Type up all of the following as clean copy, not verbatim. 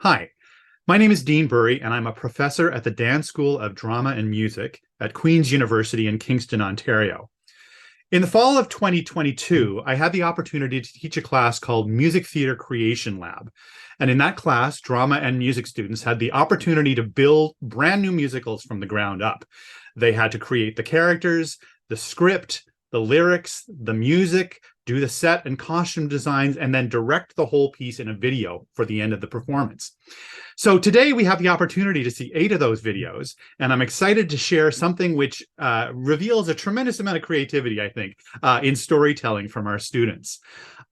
Hi, my name is Dean Burry, and I'm a professor at the Dan School of Drama and Music at Queen's University in Kingston, Ontario. In the fall of 2022, I had the opportunity to teach a class called Music Theater Creation Lab. And in that class, drama and music students had the opportunity to build brand new musicals from the ground up. They had to create the characters, the script, the lyrics, the music, do the set and costume designs, and then direct the whole piece in a video for the end of the performance. So today we have the opportunity to see 8 of those videos, and I'm excited to share something which reveals a tremendous amount of creativity, I think, in storytelling from our students.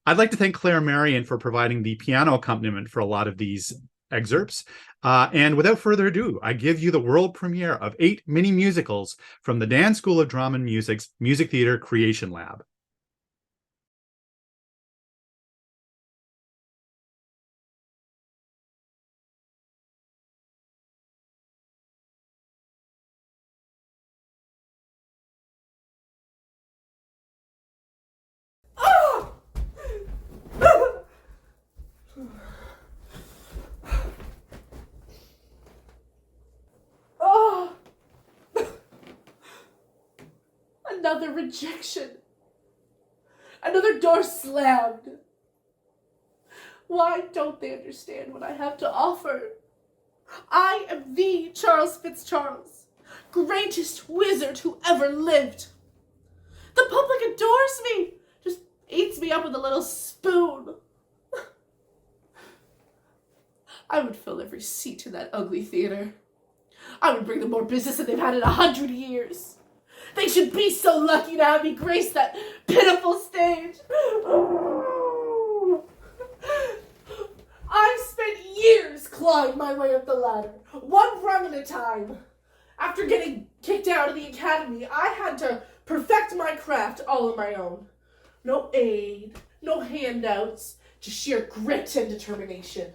I'd like to thank Claire Marion for providing the piano accompaniment for a lot of these excerpts. And without further ado, I give you the world premiere of 8 mini musicals from the Dan School of Drama and Music's Music Theater Creation Lab. Oh, another rejection. Another door slammed. Why don't they understand what I have to offer? I am the Charles Fitzcharles, greatest wizard who ever lived. The public adores me, just eats me up with a little spoon. I would fill every seat in that ugly theater. I would bring them more business than they've had in 100 years. They should be so lucky to have me grace that pitiful stage. I've spent years clawing my way up the ladder, one rung at a time. After getting kicked out of the academy, I had to perfect my craft all on my own. No aid, no handouts, just sheer grit and determination.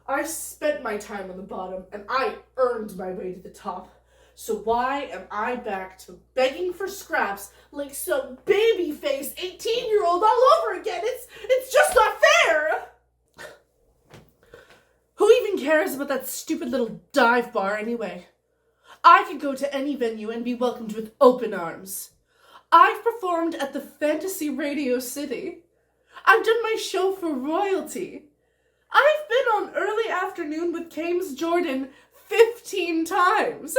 I spent my time on the bottom, and I earned my way to the top. So why am I back to begging for scraps like some baby-faced 18-year-old all over again? It's just not fair! Who even cares about that stupid little dive bar anyway? I could go to any venue and be welcomed with open arms. I've performed at the Fantasy Radio City. I've done my show for royalty. I've been on Early Afternoon with Kames Jordan 15 times.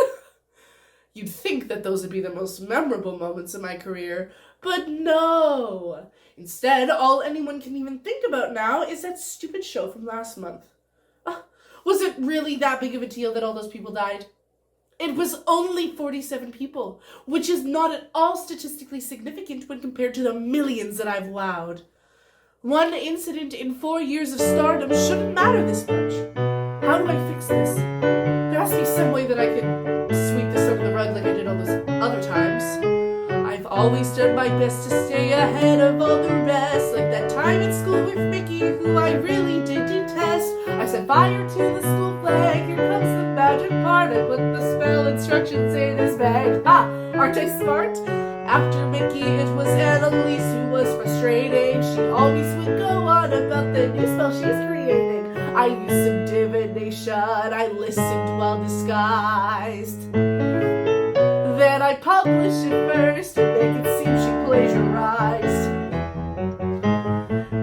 You'd think that those would be the most memorable moments of my career, but no. Instead, all anyone can even think about now is that stupid show from last month. Was it really that big of a deal that all those people died? It was only 47 people, which is not at all statistically significant when compared to the millions that I've wowed. One incident in 4 years of stardom shouldn't matter this much. How do I fix this? There has to be some way that I can sweep this under the rug like I did all those other times. I've always done my best to stay ahead of all the rest, like that time at school with Mickey, who I really did detest. I set fire to the school flag, here comes the magic part, I put the spell instructions in his bag. Ha! Aren't I smart? After Mickey, it was Annalise who was frustrating. She always would go on about the new spell she's creating. I used some divination, I listened while disguised. Then I published it first to make it seem she plagiarized.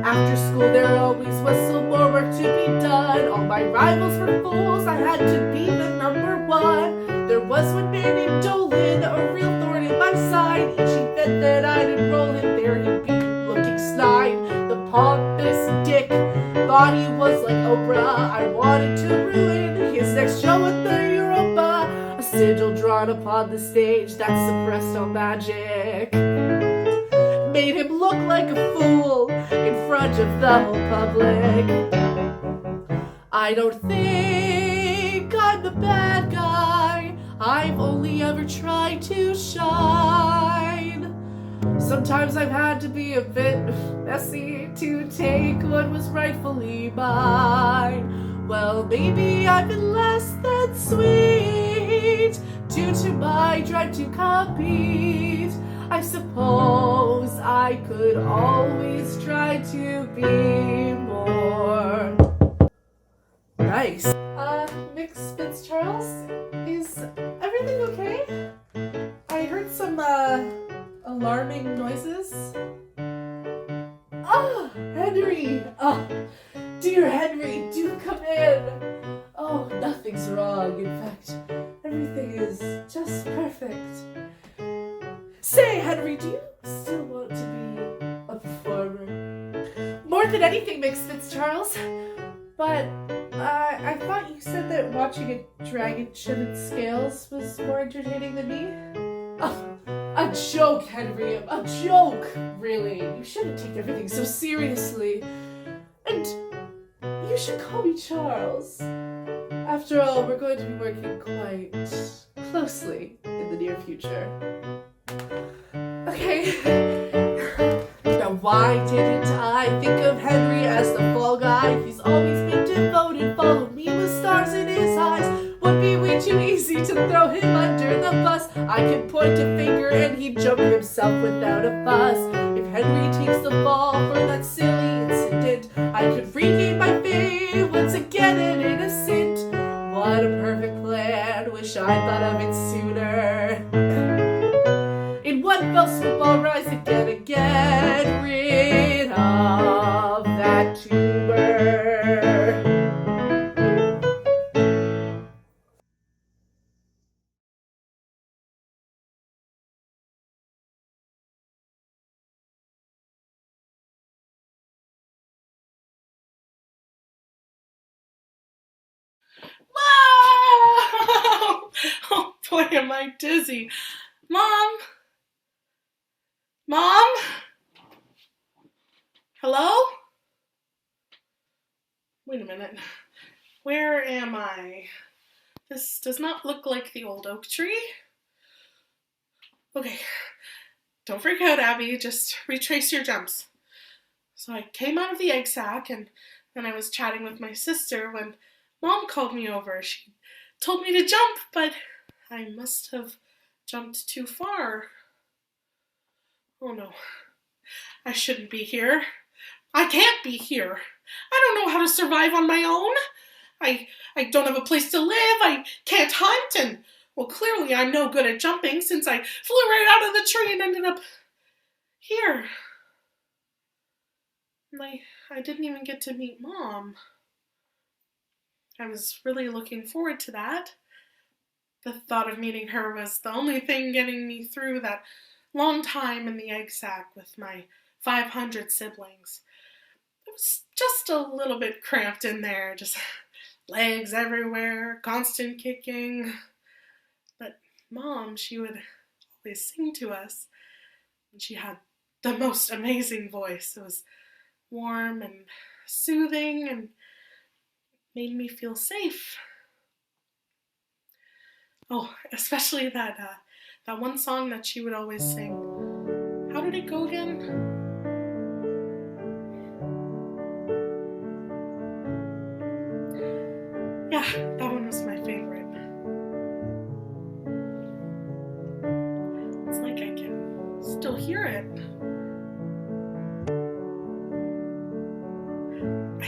After school there always was some more work to be done. All my rivals were fools, I had to be the number one. There was one man named Dolan, a real thorn in my side. Each event that I'd enroll in there, he'd be looking snide. The pompous dick thought he was like Oprah. I wanted to ruin his next show at the Europa. A sigil drawn upon the stage that suppressed all magic made him look like a fool in front of the whole public. I don't think I'm the bad guy. I've only ever tried to shine. Sometimes I've had to be a bit messy to take what was rightfully mine. Well, maybe I've been less than sweet due to my drive to compete. I suppose I could always try to be more nice. Nice. Miss Fitzcharles, is everything okay? I heard some, alarming noises. Ah, Henry! Ah, dear Henry, do come in! Oh, nothing's wrong. In fact, everything is just perfect. Say, Henry, do you still want to be a performer? More than anything, Miss Fitzcharles. But, I thought you said that watching a dragon shed its scales was more entertaining than me? Oh, a joke, Henry, a joke, really. You shouldn't take everything so seriously. And you should call me Charles. After all, we're going to be working quite closely in the near future. Okay. Now, why didn't I think of Henry as the fall guy? He's always been devoted, followed me with stars in his eyes. Would be way too easy to throw him under the bus. I could point a finger and he'd jump himself without a fuss. If Henry takes the fall for that silly incident, I could regain my fame once again and innocent. What a perfect plan, wish I'd thought of it sooner. In one fell swoop I'll rise again and get rid of that tumor. Wow! Oh boy, am I dizzy. Mom? Mom? Hello? Wait a minute. Where am I? This does not look like the old oak tree. Okay, don't freak out, Abby. Just retrace your jumps. So I came out of the egg sac and then I was chatting with my sister when Mom called me over. She told me to jump, but I must have jumped too far. Oh no, I shouldn't be here. I can't be here. I don't know how to survive on my own. I don't have a place to live. I can't hunt, and well, clearly I'm no good at jumping since I flew right out of the tree and ended up here. And I didn't even get to meet Mom. I was really looking forward to that. The thought of meeting her was the only thing getting me through that long time in the egg sac with my 500 siblings. It was just a little bit cramped in there, just legs everywhere, constant kicking. But Mom, she would always sing to us, and she had the most amazing voice. It was warm and soothing and made me feel safe. Oh, especially that one song that she would always sing. How did it go again? Yeah, that one was my favorite. It's like I can still hear it. I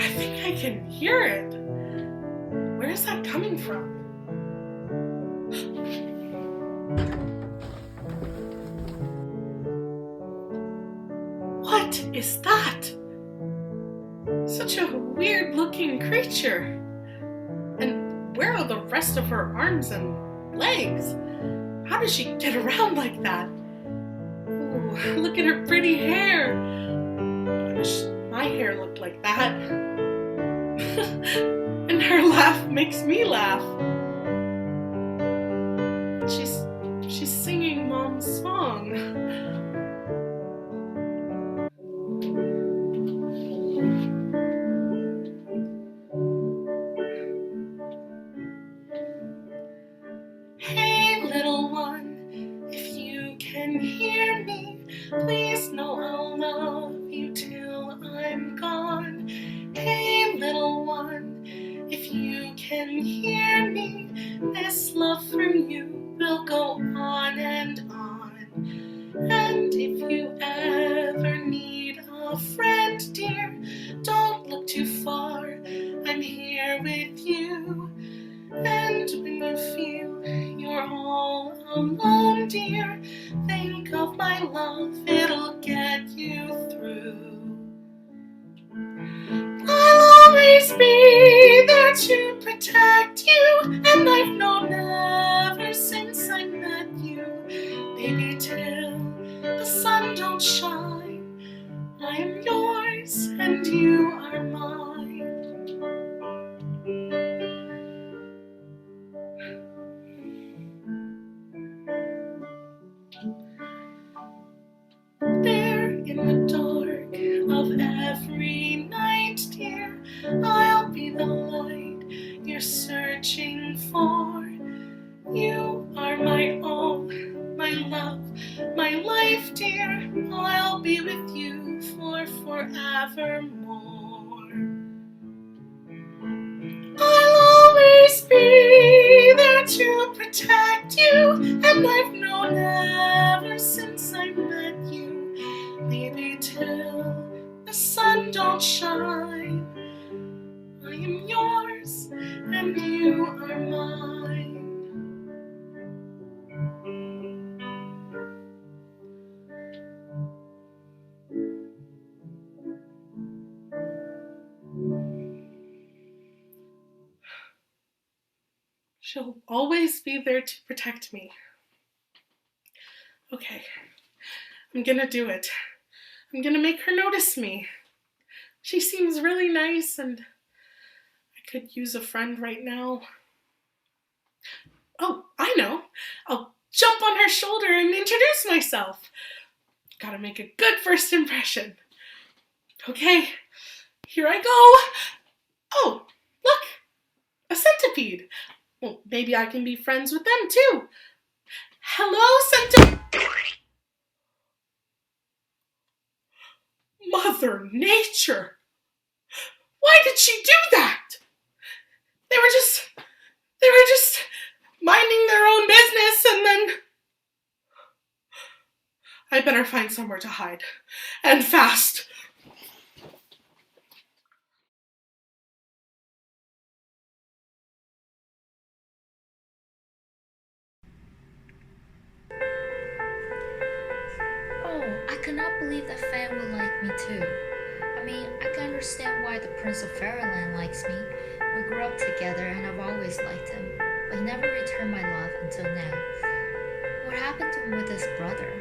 think I can hear it. Where is that coming from? What is that? Such a weird looking creature. And where are the rest of her arms and legs? How does she get around like that? Ooh, look at her pretty hair. I wish my hair looked like that. And her laugh makes me laugh. She's singing Mom's song. Hey, little one, if you can hear me, please know I'll love you till I'm gone. Hey, little one, if you can hear me, this love for you will go on and on. And if you ever need a friend, dear, don't look too far. with you. And when you feel you're all alone, dear, think of my love, it'll get you through. I'll always be there to protect you, and I've known ever since I met you, baby, till the sun don't shine. I am yours and you are mine. There in the dark of every night, dear, I'll be the light you're searching for. You are my all, my love, my life, dear. I'll be with you for forevermore. I'll always be there to protect you, and I've known ever since I met you, baby, till the sun don't shine. I am yours and you are mine. She'll always be there to protect me. Okay, I'm gonna do it. I'm gonna make her notice me. She seems really nice and I could use a friend right now. Oh, I know. I'll jump on her shoulder and introduce myself. Gotta make a good first impression. Okay, here I go. Oh, look, a centipede. Well, maybe I can be friends with them too. Hello, centipede. Mother Nature. Why did she do that? They were just minding their own business, and then I better find somewhere to hide. And fast. Oh, I cannot believe that Fan will like me too. I mean, I can understand why the Prince of Fairyland likes me. We grew up together and I've always liked him, but he never returned my love until now. What happened to him with his brother?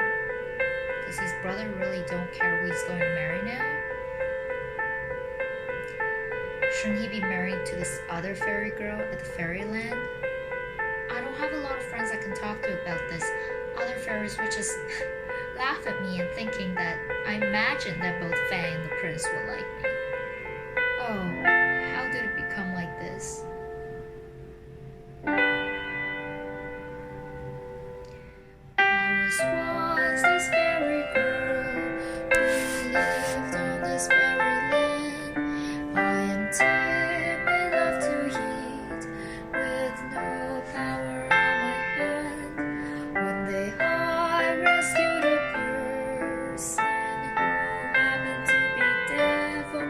Does his brother really don't care who he's going to marry now? Shouldn't he be married to this other fairy girl at the fairyland? I don't have a lot of friends I can talk to about this. Other fairies would just laugh at me and thinking that I imagine that both Fae and the prince will like me. Oh, how did it become like this? I was once this fairy girl who lived on this fairy land. I am timid, love to eat, with no power on my hand. One day I rescued a person who happened to be devil.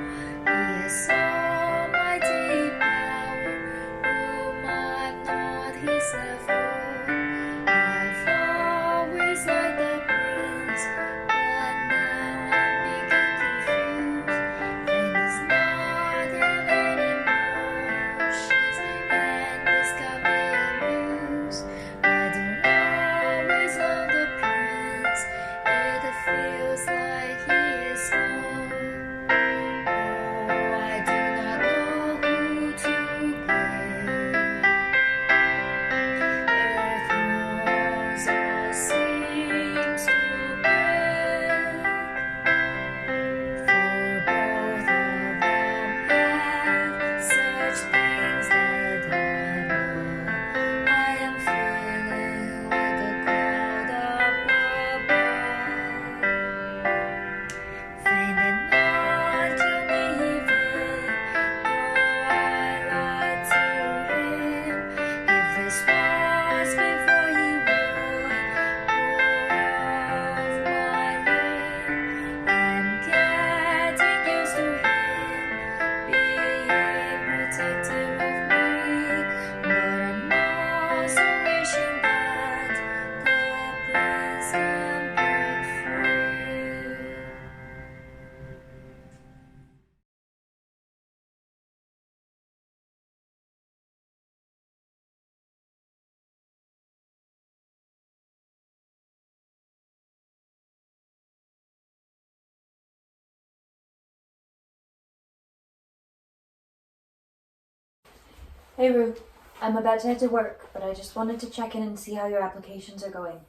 Hey Rue, I'm about to head to work, but I just wanted to check in and see how your applications are going.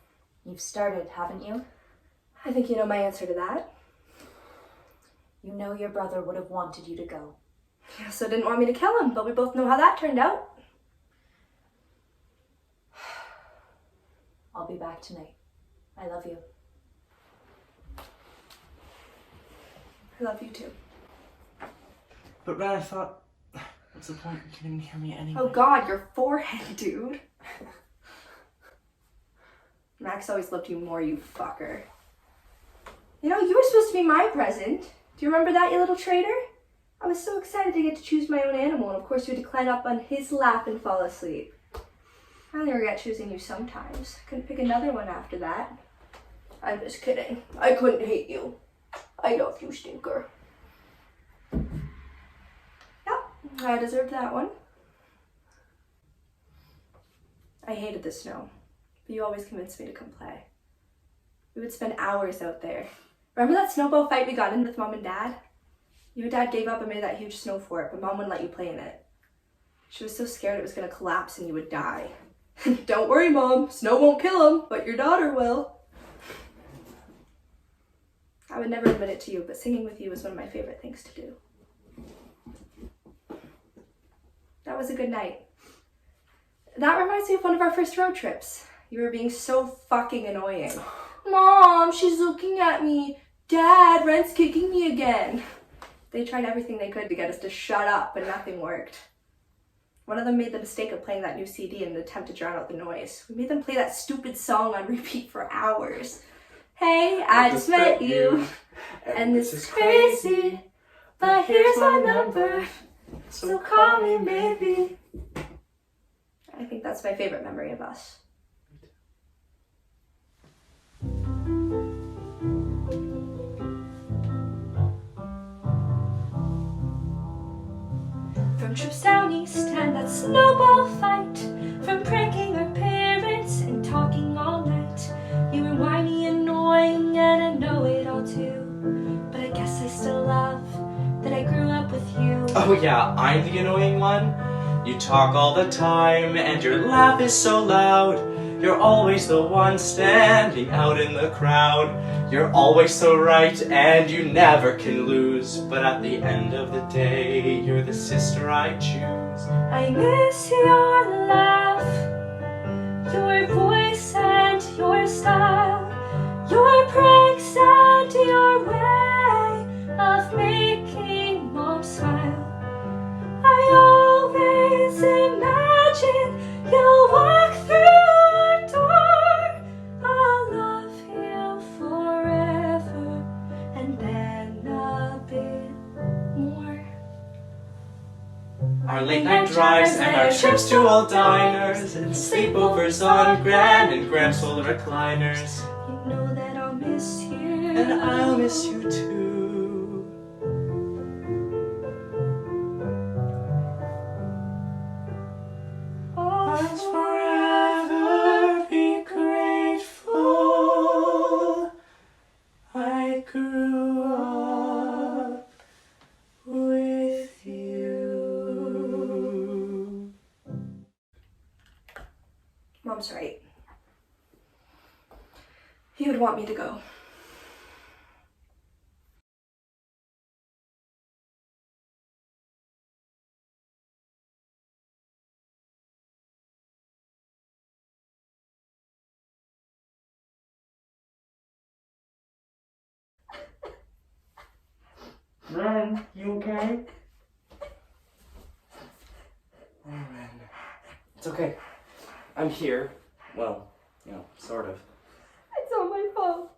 You've started, haven't you? I think you know my answer to that. You know your brother would have wanted you to go. He also didn't want me to kill him, but we both know how that turned out. I'll be back tonight. I love you. I love you too. But Ren, I thought, what's the point? You can't even hear me anyway. Oh God, your forehead, dude. Max always loved you more, you fucker. You know, you were supposed to be my present. Do you remember that, you little traitor? I was so excited to get to choose my own animal, and of course you had to climb up on his lap and fall asleep. I only regret choosing you sometimes. Couldn't pick another one after that. I'm just kidding. I couldn't hate you. I love you, stinker. Yep, I deserved that one. I hated the snow, but you always convinced me to come play. We would spend hours out there. Remember that snowball fight we got in with Mom and Dad? Your dad gave up and made that huge snow fort, but Mom wouldn't let you play in it. She was so scared it was going to collapse and you would die. Don't worry, Mom. Snow won't kill him, but your daughter will. I would never admit it to you, but singing with you was one of my favorite things to do. That was a good night. That reminds me of one of our first road trips. You were being so fucking annoying. Mom, she's looking at me. Dad, Ren's kicking me again. They tried everything they could to get us to shut up, but nothing worked. One of them made the mistake of playing that new CD in an attempt to drown out the noise. We made them play that stupid song on repeat for hours. Hey, I just met you, and this is crazy, but here's my number, so call me maybe. I think that's my favorite memory of us. From trips down east and that snowball fight, from pranking our parents and talking all night. You were whiny, annoying, and I know it all too. But I guess I still love that I grew up with you. Oh yeah, I'm the annoying one. You talk all the time and your laugh is so loud. You're always the one standing out in the crowd. You're always so right and you never can lose. But at the end of the day, you're the sister I choose. I miss your laugh, your voice and your style, your pranks and your way of making Mom smile. I always imagine you'll walk through our door. I'll love you forever and then a bit more. Our late night drives and our trips to old diners and sleepovers on Gran and Gram's full recliners. You know that I'll miss you. And I'll miss you too. I'll forever be grateful I grew up with you. Mom's right. He would want me to go. Ren, you okay? Oh, Ren. It's okay. I'm here. Well, you know, sort of. It's all my fault.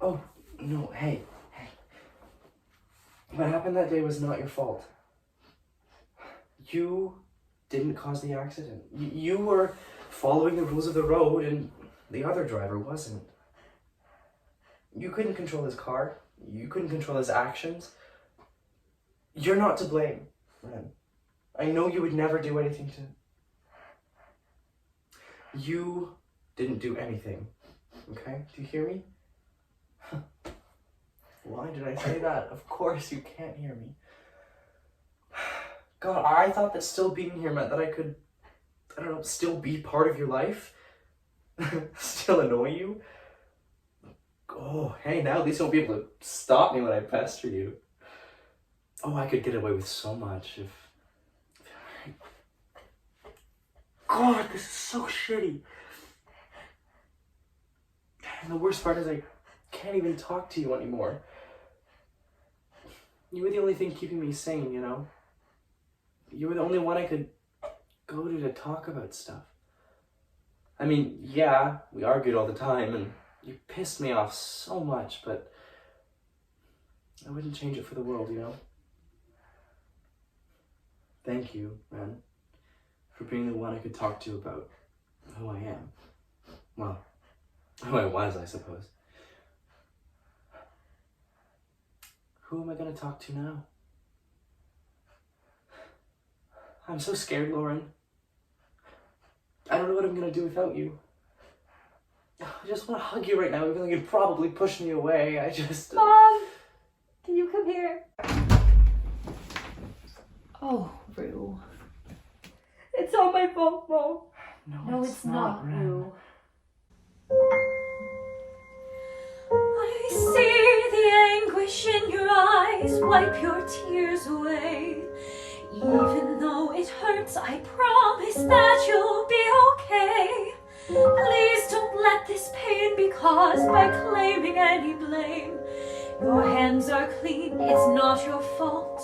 Oh, no, hey. What happened that day was not your fault. You didn't cause the accident. You were following the rules of the road and the other driver wasn't. You couldn't control his car. You couldn't control his actions. You're not to blame, Ren. I know you would never do anything to... You didn't do anything, okay? Do you hear me? Why did I say that? Of course you can't hear me. God, I thought that still being here meant that I could, I don't know, still be part of your life? Still annoy you? Oh, hey, now at least you won't be able to stop me when I pester you. Oh, I could get away with so much if... God, this is so shitty. And the worst part is I can't even talk to you anymore. You were the only thing keeping me sane, you know? You were the only one I could go to talk about stuff. I mean, yeah, we argued all the time, and you pissed me off so much, but I wouldn't change it for the world, you know? Thank you, man, for being the one I could talk to about who I am. Well, who I was, I suppose. Who am I gonna talk to now? I'm so scared, Lauren. I don't know what I'm gonna do without you. I just want to hug you right now, even though you'd probably push me away. I just... Mom! Can you come here? Oh, Rue. It's all my fault, Mom. No, it's not, Ren. Rue. I see the anguish in your eyes. Wipe your tears away. Even though it hurts, I promise that you'll be okay. Please don't let this pain be caused by claiming any blame. Your hands are clean, it's not your fault.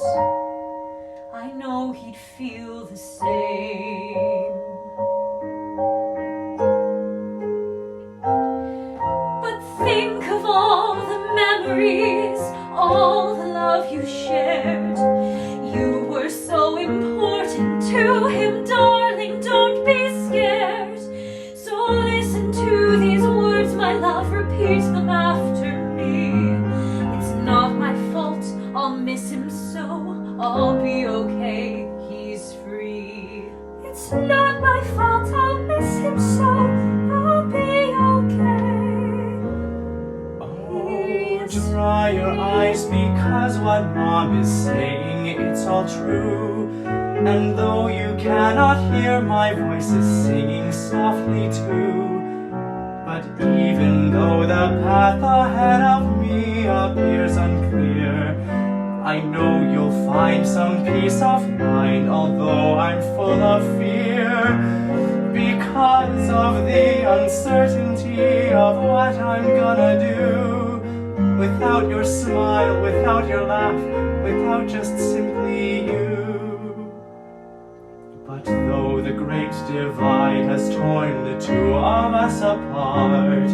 I know he'd feel the same. But think of all the memories, all the love you shared. You were so important to him, darling, don't be scared. So listen to these words, my love, repeat them after me. It's not my fault, I'll miss him so, I'll be okay, he's free. It's not my fault, I'll miss him so, I'll be okay. Oh, dry your eyes, because what Mom is saying, it's all true. And though you cannot hear, my voice is singing softly too. But even though the path ahead of me appears unclear, I know you'll find some peace of mind, although I'm full of fear. Because of the uncertainty of what I'm gonna do. Without your smile, without your laugh, without just simply you. But though the great divide has torn the two of us apart,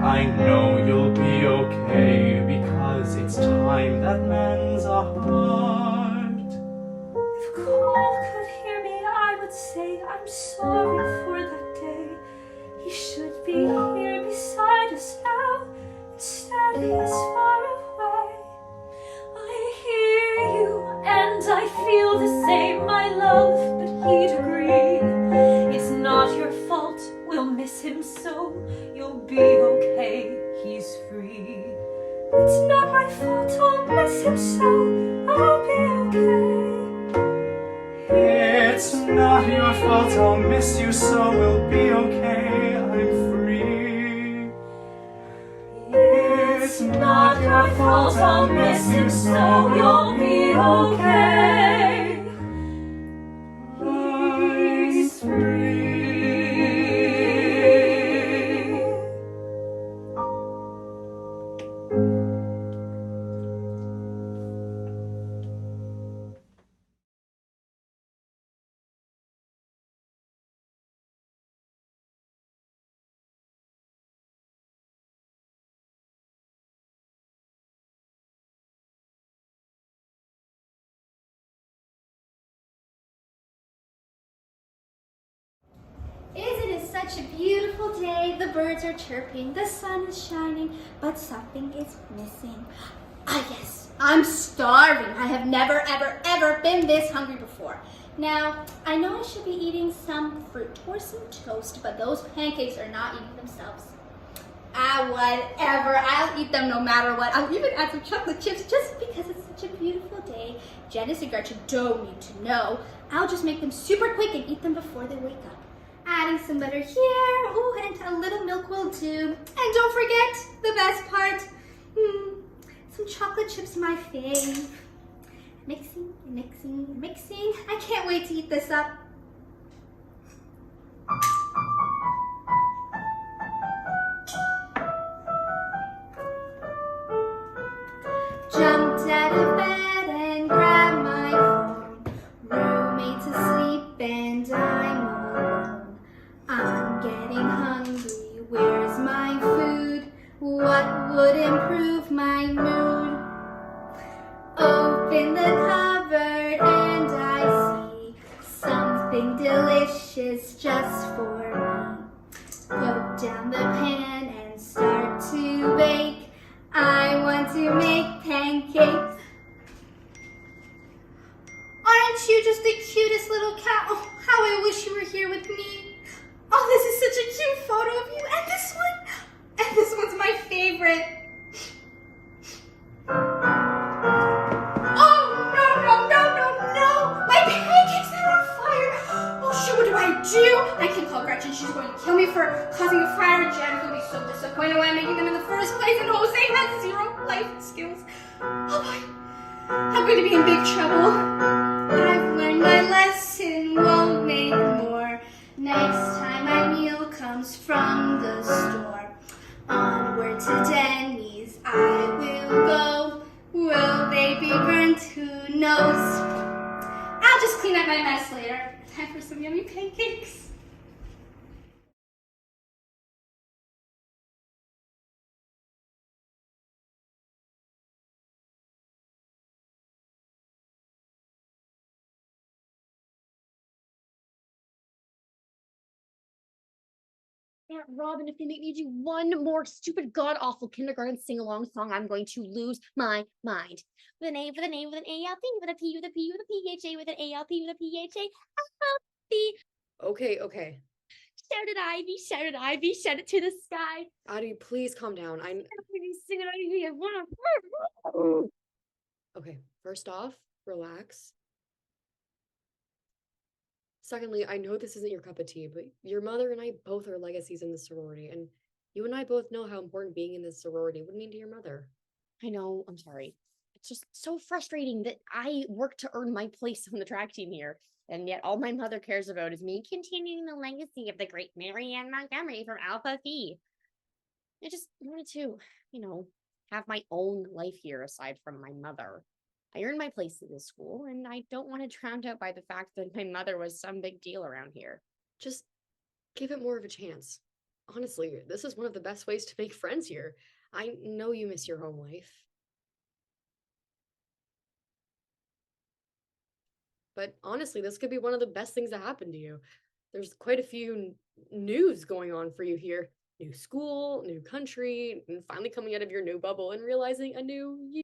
I know you'll be okay, because it's time that mends a heart. If Cole could hear me, I would say I'm sorry for that day. He should be here beside us now. Instead, he is far away. I hear you and I feel the same, my love, but he'd agree. It's not your fault, we'll miss him so. You'll be okay, he's free. It's not my fault, I'll miss him so. I'll be okay. It's not your fault, I'll miss you so, we'll be okay, I'm free. It's not your fault, I'll miss him so. You'll be okay. He's free. It is such a beautiful day. The birds are chirping, the sun is shining, but something is missing. Ah, yes, I'm starving. I have never, ever, ever been this hungry before. Now, I know I should be eating some fruit or some toast, but those pancakes are not eating themselves. Ah, whatever. I'll eat them no matter what. I'll even add some chocolate chips just because it's such a beautiful day. Janice and Gretchen don't need to know. I'll just make them super quick and eat them before they wake up. Adding some butter here, ooh, and a little milk will do. And don't forget the best part, some chocolate chips, my fave. Mixing, mixing, mixing. I can't wait to eat this up. Jumped out of bed and grabbed my phone. Roommate's asleep and I'm alone. I'm getting hungry. Where's my food? What would improve my mood? Open the cupboard and I see something delicious just for me. Put down the pan and start to bake. I want to make pancakes. Aren't you just the cutest little cat? Oh, how I wish you were here with me. Oh, this is such a cute photo of you. And this one. And this one's my favorite. Oh, no. My pancakes are on fire. Oh, shit, what do I do? I can call Gretchen. She's going to kill me for causing a fire. Jan's going to be so disappointed why I'm making them in the first place. And Jose has 0 life skills. Oh, boy. I'm going to be in big trouble. I've learned my lesson. Won't make more. Next time my meal comes from the store. Onward to Denny's I will go. Will they be burnt? Who knows? I'll just clean up my mess later. Time for some yummy pancakes. Aunt Robin, if they make me do one more stupid god-awful kindergarten sing-along song, I'm going to lose my mind. With an A, with an A, with an ALP, with a P, with a P, with a PHA, with an ALP, with a PHA, Okay. Shouted Ivy, shout it to the sky. Addie, please calm down. Sing it, Ivy. Okay, first off, relax. Secondly, I know this isn't your cup of tea, but your mother and I both are legacies in the sorority, and you and I both know how important being in this sorority would mean to your mother. I know, I'm sorry. It's just so frustrating that I work to earn my place on the track team here, and yet all my mother cares about is me continuing the legacy of the great Mary Ann Montgomery from Alpha Phi. I just wanted to, have my own life here aside from my mother. I earned my place in this school, and I don't want to drown out by the fact that my mother was some big deal around here. Just give it more of a chance. Honestly, this is one of the best ways to make friends here. I know you miss your home life. But honestly, this could be one of the best things that happened to you. There's quite a few news going on for you here. New school, new country, and finally coming out of your new bubble and realizing a new you.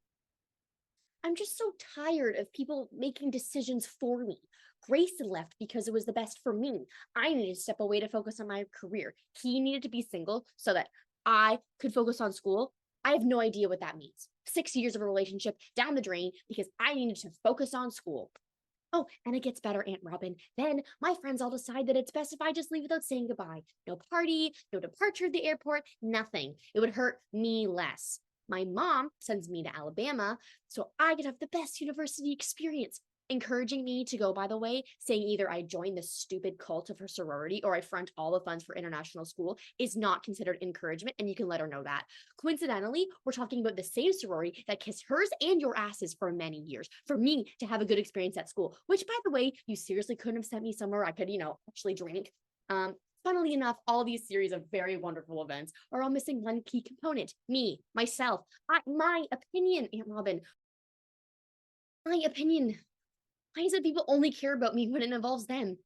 I'm just so tired of people making decisions for me. Grayson left because it was the best for me. I needed to step away to focus on my career. He needed to be single so that I could focus on school. I have no idea what that means. 6 years of a relationship down the drain because I needed to focus on school. Oh, and it gets better, Aunt Robin. Then my friends all decide that it's best if I just leave without saying goodbye. No party, no departure at the airport, nothing. It would hurt me less. My mom sends me to Alabama so I could have the best university experience. Encouraging me to go, by the way, saying either I join the stupid cult of her sorority or I front all the funds for international school is not considered encouragement, and you can let her know that. Coincidentally, we're talking about the same sorority that kissed hers and your asses for many years, for me to have a good experience at school, which, by the way, you seriously couldn't have sent me somewhere I could, actually drink. Funnily enough, all these series of very wonderful events are all missing one key component: me, myself, my opinion, Aunt Robin. My opinion. Why is it people only care about me when it involves them?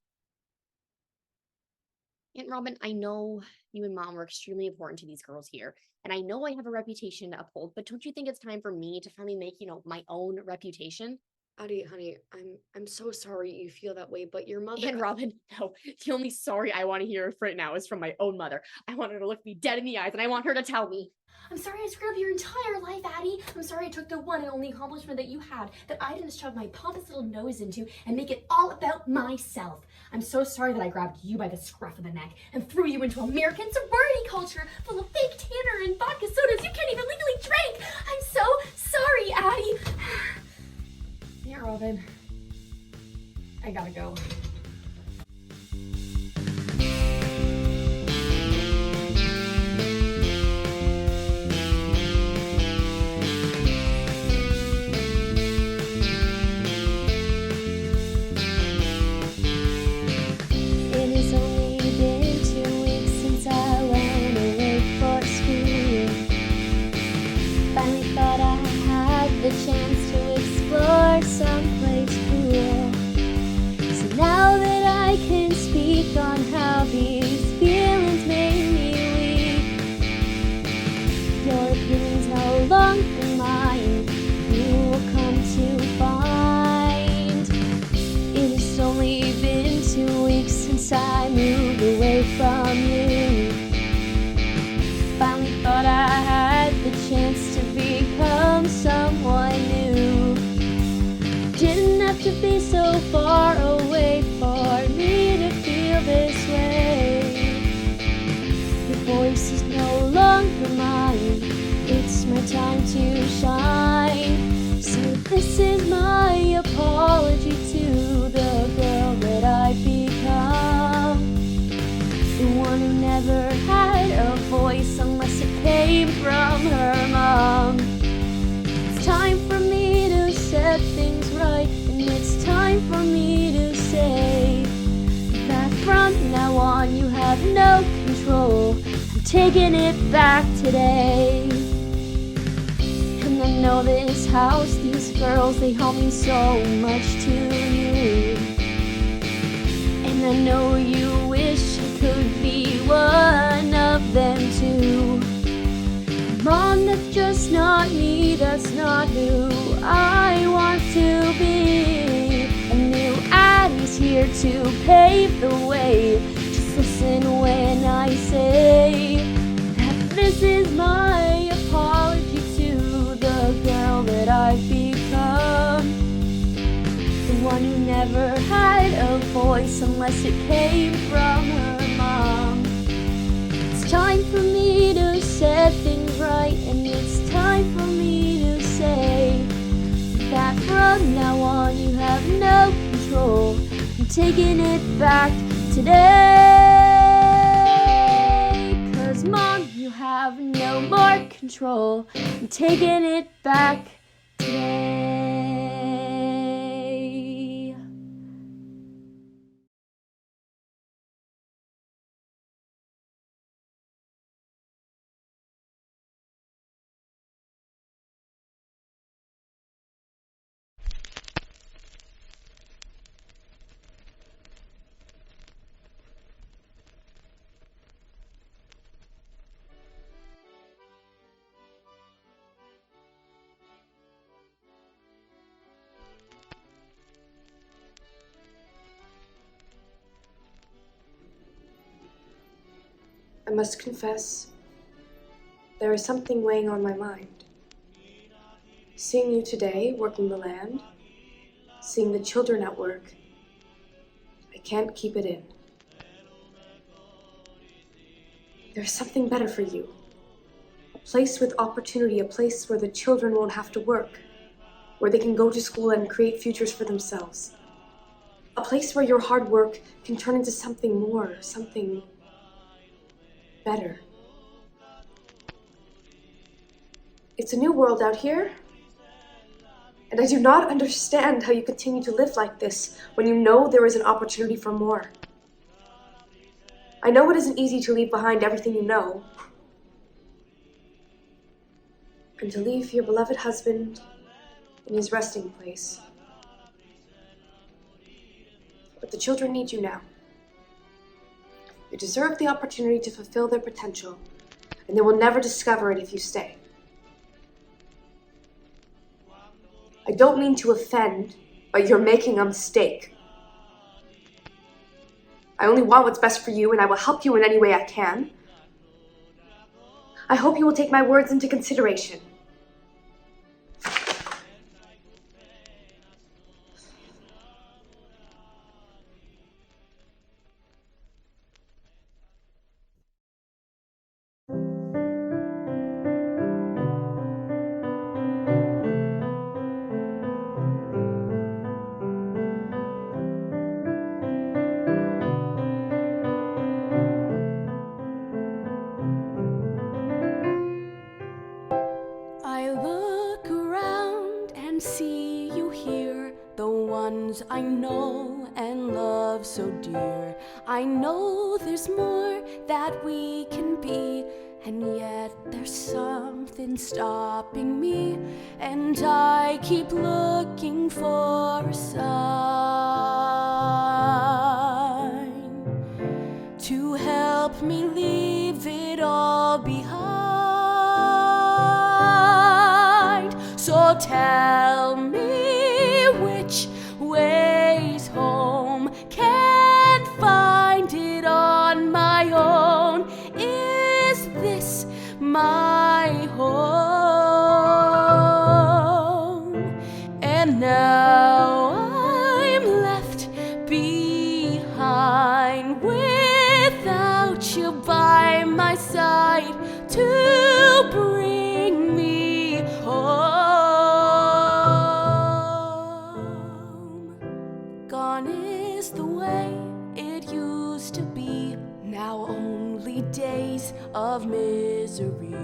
Aunt Robin, I know you and Mom were extremely important to these girls here, and I know I have a reputation to uphold, but don't you think it's time for me to finally make, my own reputation? Addie, honey, I'm so sorry you feel that way, but your mother. And Robin, no, the only sorry I want to hear right now is from my own mother. I want her to look me dead in the eyes and I want her to tell me. I'm sorry I screwed up your entire life, Addie. I'm sorry I took the one and only accomplishment that you had, that I didn't shove my pompous little nose into and make it all about myself. I'm so sorry that I grabbed you by the scruff of the neck and threw you into American sorority culture full of fake tanner and vodka sodas you can't even legally drink. I'm so sorry, Addie. Yeah, Robin. I gotta go. The chance to explore someplace cool. So now that I can speak on how these feelings made me weak, your opinion's no longer mine. You will come to find it has only been 2 weeks since I moved away from you. Finally thought I had the chance to become someone new. Didn't have to be so far away for me to feel this way. Your voice is no longer mine. It's my time to shine. So this is my apology to the girl that I've become. The one who never had a voice unless it came from her mom. It's time for me to set things right, and it's time for me to say that from now on you have no control. I'm taking it back today. And I know this house, these girls, they hold me so much to you. And I know you wish I could be one of them too. Mom, that's just not me, that's not who I want to be. A new Addie's here to pave the way. Just listen when I say that this is my apology to the girl that I've become. The one who never had a voice unless it came from her mom. It's time for me to set things right, and it's time for me to say that from now on you have no control. I'm taking it back today. 'Cause Mom, you have no more control. I'm taking it back today. I must confess, there is something weighing on my mind. Seeing you today, working the land, seeing the children at work, I can't keep it in. There's something better for you. A place with opportunity, a place where the children won't have to work, where they can go to school and create futures for themselves. A place where your hard work can turn into something more, something better. It's a new world out here, and I do not understand how you continue to live like this when you know there is an opportunity for more. I know it isn't easy to leave behind everything you know, and to leave your beloved husband in his resting place. But the children need you now. They deserve the opportunity to fulfill their potential, and they will never discover it if you stay. I don't mean to offend, But you're making a mistake. I only want what's best for you, and I will help you in any way I can. I hope you will take my words into consideration. I look around and see you here, the ones I know and love so dear. I know there's more that we can be, and yet there's something stopping me, and I keep looking for a sign to help me leave it all behind. So tell me which way's home. Can't find it on my own. Is this my home? And now I'm left behind without you by my side to bring me home. Gone is the way it used to be, now only days of misery.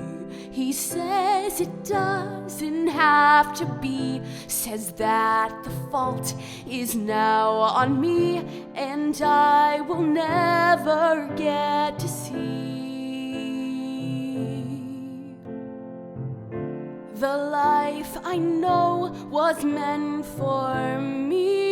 He says it doesn't have to be, says that the fault is now on me, and I will never get to see the life I know was meant for me.